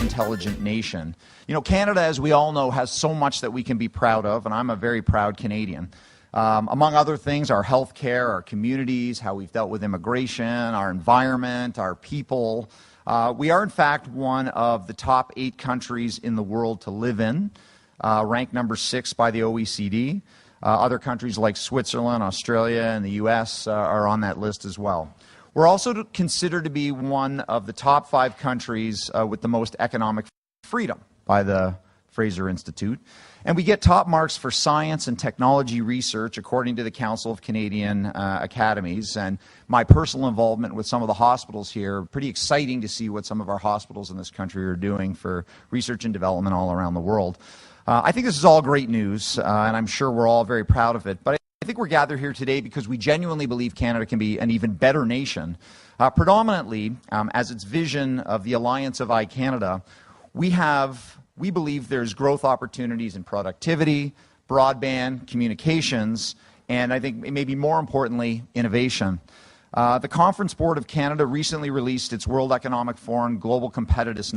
intelligent nation. You know, Canada, as we all know, has so much that we can be proud of, and I'm a very proud Canadian. Among other things, our healthcare, our communities, how we've dealt with immigration, our environment, our people. We are, in fact, one of the top 8 countries in the world to live in, ranked number 6 by the OECD. Other countries like Switzerland, Australia, and the US are on that list as well. We're also considered to be one of the top 5 countries with the most economic freedom by the Fraser Institute. And we get top marks for science and technology research according to the Council of Canadian Academies. And my personal involvement with some of the hospitals here, pretty exciting to see what some of our hospitals in this country are doing for research and development all around the world. I think this is all great news, and I'm sure we're all very proud of it. But I think we're gathered here today because we genuinely believe Canada can be an even better nation. Predominantly, as its vision of the Alliance of iCanada, we believe there's growth opportunities in productivity, broadband, communications, and I think maybe more importantly, innovation. The Conference Board of Canada recently released its World Economic Forum Global Competitive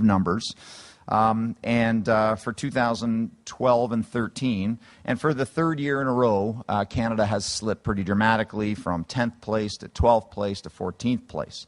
Numbers for 2012 and 13. And for the 3rd year in a row, Canada has slipped pretty dramatically from 10th place to 12th place to 14th place.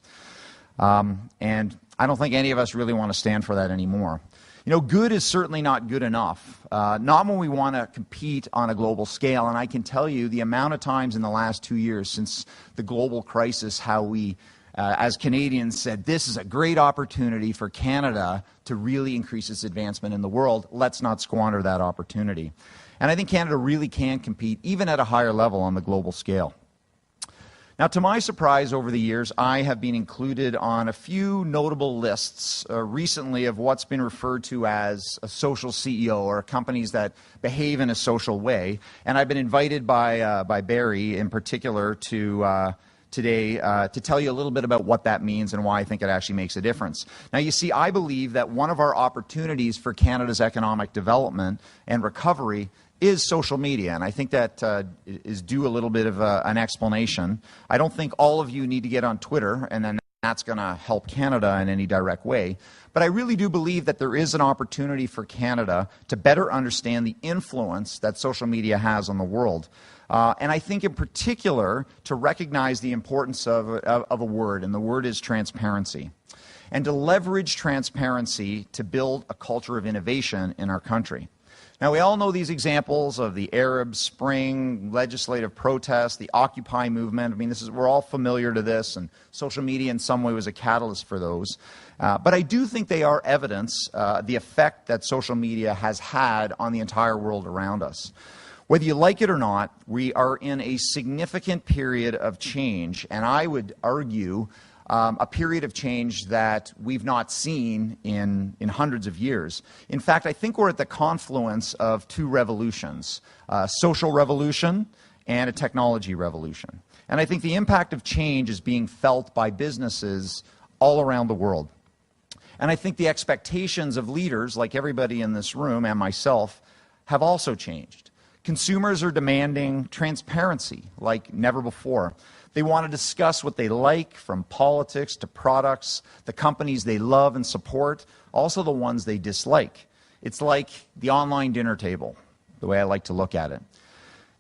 And I don't think any of us really want to stand for that anymore. You know, good is certainly not good enough, not when we want to compete on a global scale. And I can tell you the amount of times in the last 2 years since the global crisis, how we, as Canadians, said this is a great opportunity for Canada to really increase its advancement in the world. Let's not squander that opportunity. And I think Canada really can compete, even at a higher level on the global scale. Now, to my surprise, over the years, I have been included on a few notable lists recently of what's been referred to as a social CEO, or companies that behave in a social way. And I've been invited by Barry, in particular, to today to tell you a little bit about what that means and why I think it actually makes a difference. Now, you see, I believe that one of our opportunities for Canada's economic development and recovery is social media, and I think that is due a little bit of an explanation. I don't think all of you need to get on Twitter, and then that's going to help Canada in any direct way. But I really do believe that there is an opportunity for Canada to better understand the influence that social media has on the world. And I think in particular to recognize the importance of a word, and the word is transparency. And to leverage transparency to build a culture of innovation in our country. Now, we all know these examples of the Arab Spring, legislative protests, the Occupy movement. I mean, we're all familiar to this, and social media in some way was a catalyst for those. But I do think they are evidence, the effect that social media has had on the entire world around us. Whether you like it or not, we are in a significant period of change, and I would argue a period of change that we've not seen in hundreds of years. In fact, I think we're at the confluence of 2 revolutions, a social revolution and a technology revolution. And I think the impact of change is being felt by businesses all around the world. And I think the expectations of leaders, like everybody in this room and myself, have also changed. Consumers are demanding transparency like never before. They want to discuss what they like, from politics to products, the companies they love and support, also the ones they dislike. It's like the online dinner table, the way I like to look at it.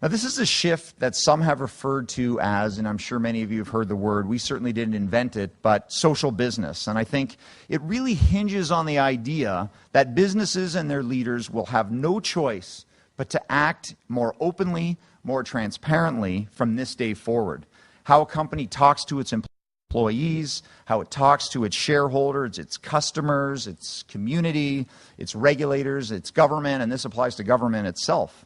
Now, this is a shift that some have referred to as, and I'm sure many of you have heard the word, we certainly didn't invent it, but social business. And I think it really hinges on the idea that businesses and their leaders will have no choice but to act more openly, more transparently from this day forward. How a company talks to its employees, how it talks to its shareholders, its customers, its community, its regulators, its government, and this applies to government itself.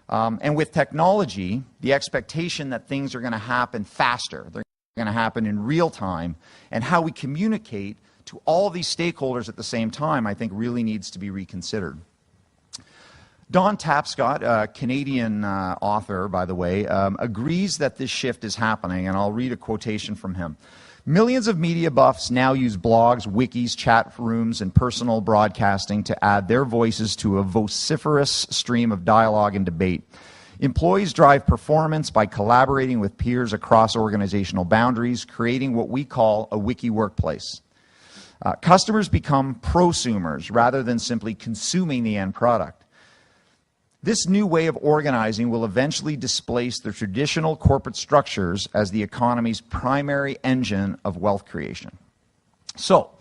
And with technology, the expectation that things are going to happen faster, they're going to happen in real time, and how we communicate to all of these stakeholders at the same time, I think really needs to be reconsidered. Don Tapscott, a Canadian author, by the way, agrees that this shift is happening, and I'll read a quotation from him. Millions of media buffs now use blogs, wikis, chat rooms, and personal broadcasting to add their voices to a vociferous stream of dialogue and debate. Employees drive performance by collaborating with peers across organizational boundaries, creating what we call a wiki workplace. Customers become prosumers rather than simply consuming the end product. This new way of organizing will eventually displace the traditional corporate structures as the economy's primary engine of wealth creation. So,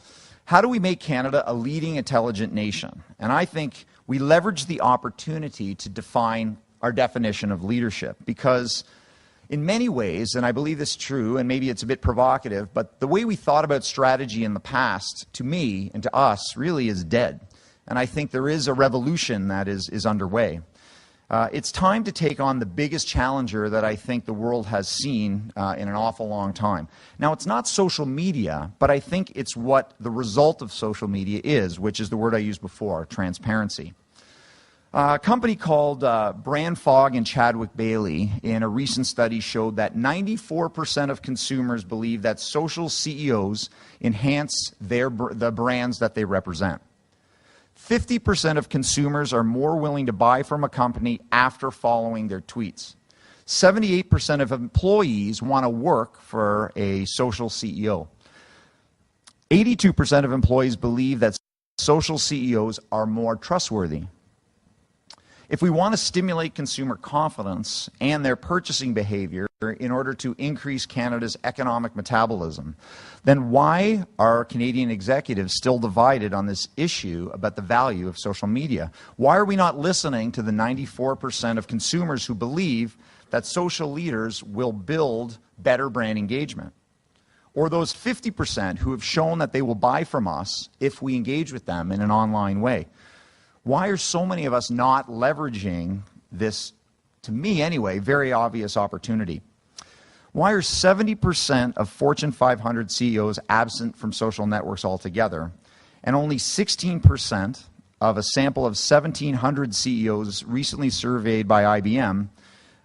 how do we make Canada a leading intelligent nation? And I think we leverage the opportunity to define our definition of leadership, because in many ways, and I believe this is true, and maybe it's a bit provocative, but the way we thought about strategy in the past, to me and to us, really is dead. And I think there is a revolution that is underway. It's time to take on the biggest challenger that I think the world has seen in an awful long time. Now, it's not social media, but I think it's what the result of social media is, which is the word I used before, transparency. A company called Brand Fogg and Chadwick Bailey in a recent study showed that 94% of consumers believe that social CEOs enhance the brands that they represent. 50% of consumers are more willing to buy from a company after following their tweets. 78% of employees want to work for a social CEO. 82% of employees believe that social CEOs are more trustworthy. If we want to stimulate consumer confidence and their purchasing behavior in order to increase Canada's economic metabolism, then why are Canadian executives still divided on this issue about the value of social media? Why are we not listening to the 94% of consumers who believe that social leaders will build better brand engagement? Or those 50% who have shown that they will buy from us if we engage with them in an online way? Why are so many of us not leveraging this, to me anyway, very obvious opportunity? Why are 70% of Fortune 500 CEOs absent from social networks altogether, and only 16% of a sample of 1,700 CEOs recently surveyed by IBM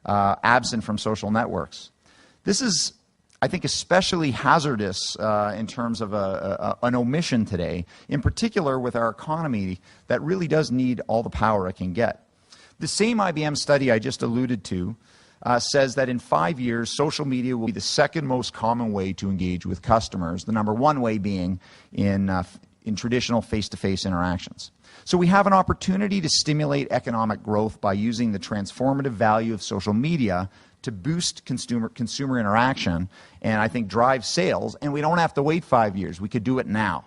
absent from social networks? This is, I think, especially hazardous in terms of an omission today, in particular with our economy that really does need all the power it can get. The same IBM study I just alluded to says that in 5 years, social media will be the second most common way to engage with customers, the number one way being in traditional face-to-face interactions. So we have an opportunity to stimulate economic growth by using the transformative value of social media to boost consumer interaction and I think drive sales, and we don't have to wait 5 years. We could do it now.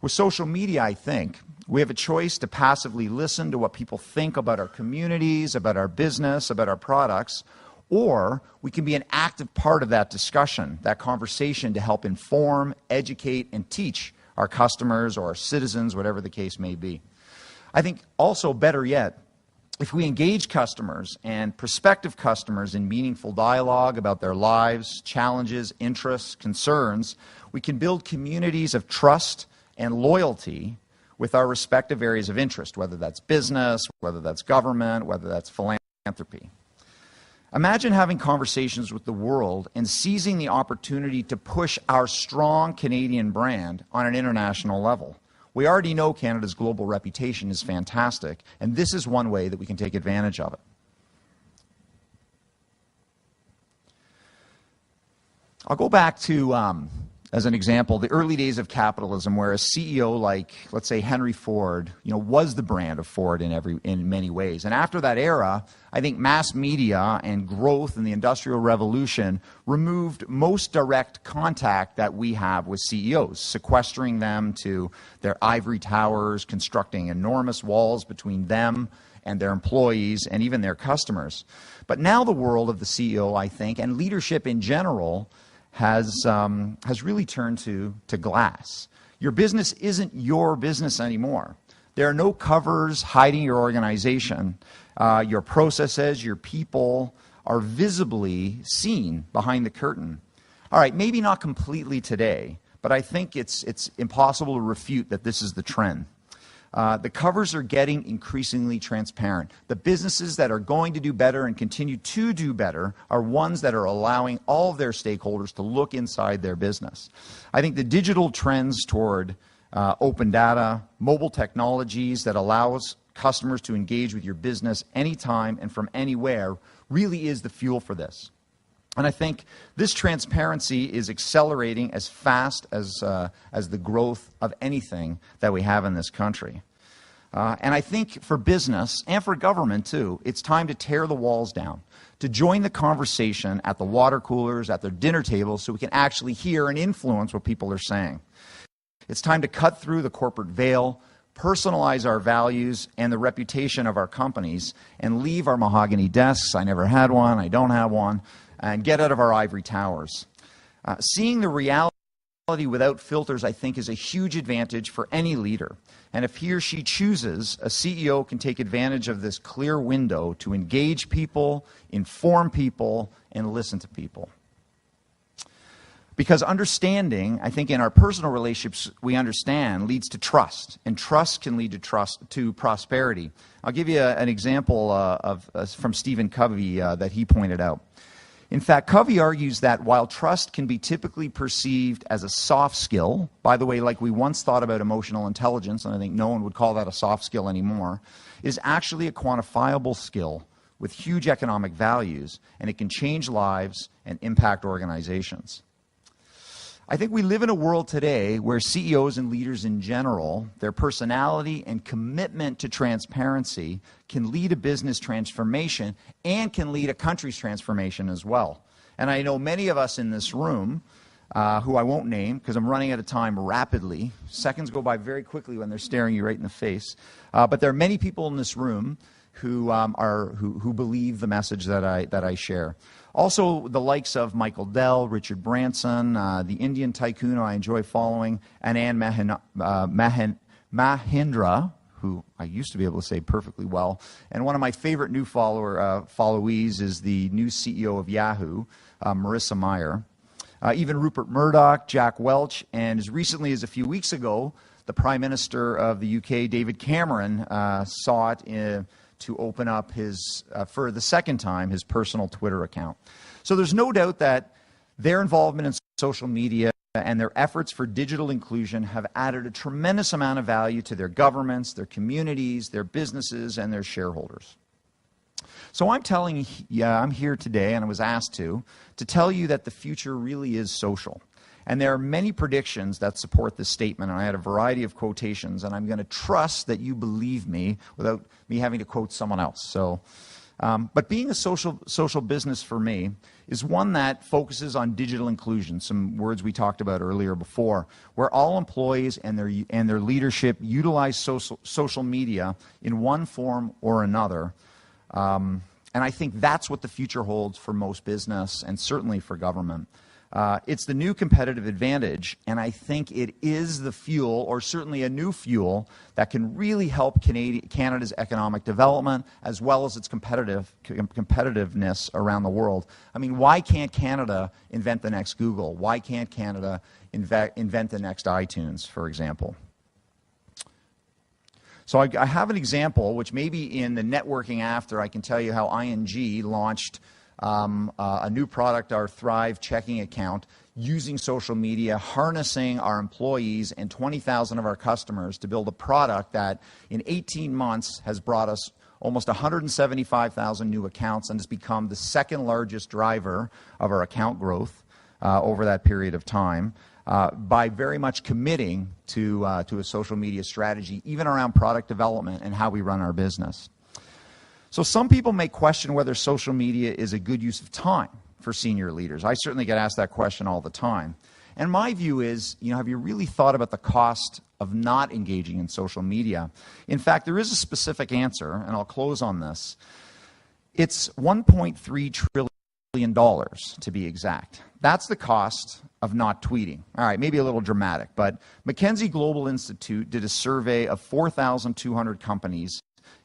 With social media, I think, we have a choice to passively listen to what people think about our communities, about our business, about our products, or we can be an active part of that discussion, that conversation to help inform, educate, and teach our customers or our citizens, whatever the case may be. I think also, better yet, if we engage customers and prospective customers in meaningful dialogue about their lives, challenges, interests, concerns, we can build communities of trust and loyalty with our respective areas of interest, whether that's business, whether that's government, whether that's philanthropy. Imagine having conversations with the world and seizing the opportunity to push our strong Canadian brand on an international level. We already know Canada's global reputation is fantastic, and this is one way that we can take advantage of it. I'll go back to, as an example, the early days of capitalism, where a CEO like, let's say, Henry Ford, was the brand of Ford in many ways. And after that era, I think mass media and growth in the Industrial Revolution removed most direct contact that we have with CEOs, sequestering them to their ivory towers, constructing enormous walls between them and their employees and even their customers. But now the world of the CEO, I think, and leadership in general, has really turned to glass. Your business isn't your business anymore. There are no covers hiding your organization. Your processes, your people are visibly seen behind the curtain. All right, maybe not completely today, but I think it's impossible to refute that this is the trend. The covers are getting increasingly transparent. The businesses that are going to do better and continue to do better are ones that are allowing all of their stakeholders to look inside their business. I think the digital trends toward open data, mobile technologies that allows customers to engage with your business anytime and from anywhere really is the fuel for this. And I think this transparency is accelerating as fast as the growth of anything that we have in this country. And I think for business and for government too, it's time to tear the walls down, to join the conversation at the water coolers, at their dinner tables, so we can actually hear and influence what people are saying. It's time to cut through the corporate veil, personalize our values and the reputation of our companies, and leave our mahogany desks, I never had one, I don't have one, and get out of our ivory towers. Seeing the reality without filters, I think, is a huge advantage for any leader. And if he or she chooses, a CEO can take advantage of this clear window to engage people, inform people, and listen to people. Because understanding, I think in our personal relationships, we understand, leads to trust. And trust can lead to prosperity. I'll give you an example from Stephen Covey that he pointed out. In fact, Covey argues that while trust can be typically perceived as a soft skill, by the way, like we once thought about emotional intelligence, and I think no one would call that a soft skill anymore, it is actually a quantifiable skill with huge economic values, and it can change lives and impact organizations. I think we live in a world today where CEOs and leaders in general, their personality and commitment to transparency can lead a business transformation and can lead a country's transformation as well. And I know many of us in this room, who I won't name because I'm running out of time rapidly. Seconds go by very quickly when they're staring you right in the face. But there are many people in this room who believe the message that I share. Also, the likes of Michael Dell, Richard Branson, the Indian tycoon who I enjoy following, and Ann Mahindra, who I used to be able to say perfectly well. And one of my favorite new followees is the new CEO of Yahoo, Marissa Mayer. Even Rupert Murdoch, Jack Welch, and as recently as a few weeks ago, the Prime Minister of the UK, David Cameron, saw it to open up for the second time, his personal Twitter account. So there's no doubt that their involvement in social media and their efforts for digital inclusion have added a tremendous amount of value to their governments, their communities, their businesses, and their shareholders. So I'm here today, and I was asked to tell you that the future really is social. And there are many predictions that support this statement, and I had a variety of quotations, and I'm going to trust that you believe me without me having to quote someone else. So, but being a social business for me is one that focuses on digital inclusion, some words we talked about earlier before, where all employees and their leadership utilize social media in one form or another. And I think that's what the future holds for most business and certainly for government. It's the new competitive advantage, and I think it is the fuel, or certainly a new fuel, that can really help Canada's economic development as well as its competitiveness around the world. I mean, why can't Canada invent the next Google? Why can't Canada invent the next iTunes, for example? So I have an example, which maybe in the networking after, I can tell you how ING launched a new product, our Thrive checking account, using social media, harnessing our employees and 20,000 of our customers to build a product that in 18 months has brought us almost 175,000 new accounts and has become the second largest driver of our account growth over that period of time. By very much committing to a social media strategy, even around product development and how we run our business. So some people may question whether social media is a good use of time for senior leaders. I certainly get asked that question all the time. And my view is, have you really thought about the cost of not engaging in social media? In fact, there is a specific answer, and I'll close on this. It's $1.3 trillion, to be exact. That's the cost of not tweeting. All right, maybe a little dramatic, but McKinsey Global Institute did a survey of 4,200 companies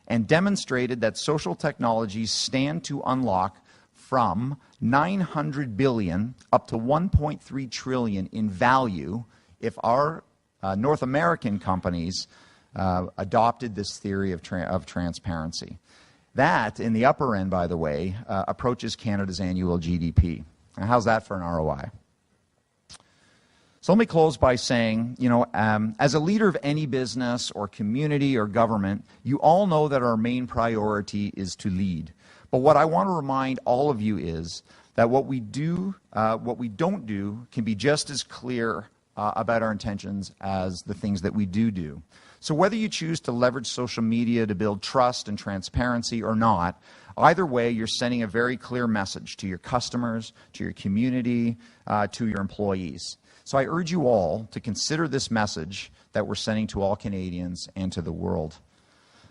and demonstrated that social technologies stand to unlock from $900 billion up to $1.3 trillion in value if our North American companies adopted this theory of transparency. That, in the upper end, by the way, approaches Canada's annual GDP. Now, how's that for an ROI? So let me close by saying, as a leader of any business or community or government, you all know that our main priority is to lead. But what I want to remind all of you is that what we don't do can be just as clear about our intentions as the things that we do. So whether you choose to leverage social media to build trust and transparency or not, either way, you're sending a very clear message to your customers, to your community, to your employees. So I urge you all to consider this message that we're sending to all Canadians and to the world.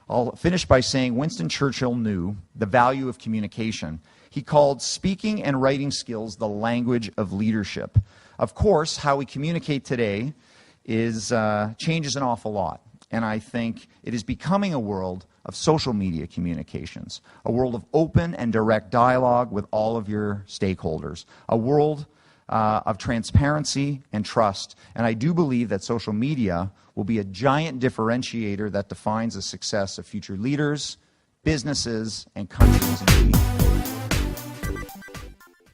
I'll finish by saying Winston Churchill knew the value of communication. He called speaking and writing skills the language of leadership. Of course, how we communicate today changes an awful lot. And I think it is becoming a world of social media communications, a world of open and direct dialogue with all of your stakeholders, a world of transparency and trust. And I do believe that social media will be a giant differentiator that defines the success of future leaders, businesses, and countries.